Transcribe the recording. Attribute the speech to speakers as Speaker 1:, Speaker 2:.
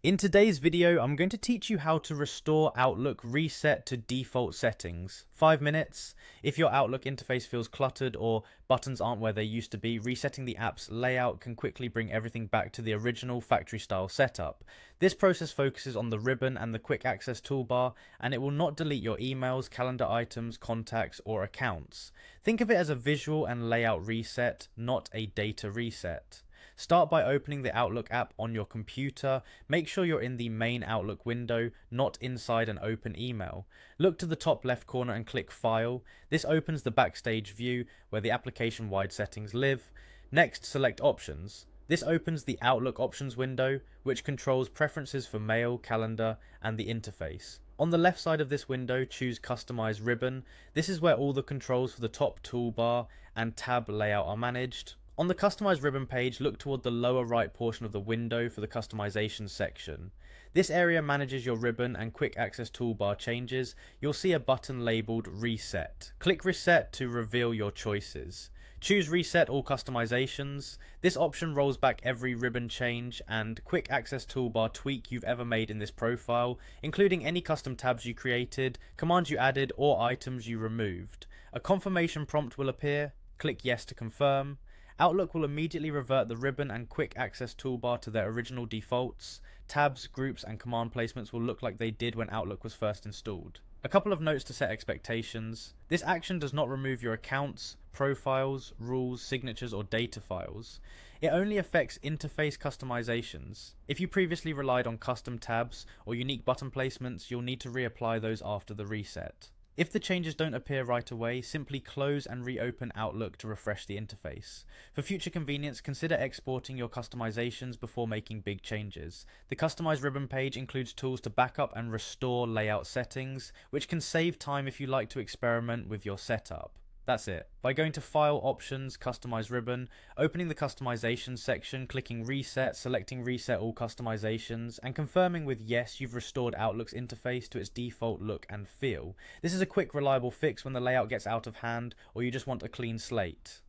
Speaker 1: In today's video, I'm going to teach you how to restore Outlook reset to default settings. 5 minutes. If your Outlook interface feels cluttered or buttons aren't where they used to be, resetting the app's layout can quickly bring everything back to the original factory style setup. This process focuses on the ribbon and the quick access toolbar, and it will not delete your emails, calendar items, contacts, or accounts. Think of it as a visual and layout reset, not a data reset. Start by opening the Outlook app on your computer. Make sure you're in the main Outlook window, not inside an open email. Look to the top left corner and click File. This opens the Backstage view where the application-wide settings live. Next, select Options. This opens the Outlook Options window, which controls preferences for mail, calendar, and the interface. On the left side of this window, choose Customize Ribbon. This is where all the controls for the top toolbar and tab layout are managed. On the Customize Ribbon page, look toward the lower right portion of the window for the Customization section. This area manages your ribbon and quick access toolbar changes. You'll see a button labeled Reset. Click Reset to reveal your choices. Choose Reset All Customizations. This option rolls back every ribbon change and quick access toolbar tweak you've ever made in this profile, including any custom tabs you created, commands you added, or items you removed. A confirmation prompt will appear. Click Yes to confirm. Outlook will immediately revert the ribbon and quick access toolbar to their original defaults. Tabs, groups, and command placements will look like they did when Outlook was first installed. A couple of notes to set expectations. This action does not remove your accounts, profiles, rules, signatures, or data files. It only affects interface customizations. If you previously relied on custom tabs or unique button placements, you'll need to reapply those after the reset. If the changes don't appear right away, simply close and reopen Outlook to refresh the interface. For future convenience, consider exporting your customizations before making big changes. The Customize Ribbon page includes tools to backup and restore layout settings, which can save time if you like to experiment with your setup. That's it. By going to File, Options, Customize Ribbon, opening the Customization section, clicking Reset, selecting Reset All Customizations, and confirming with Yes you've restored Outlook's interface to its default look and feel. This is a quick, reliable fix when the layout gets out of hand or you just want a clean slate.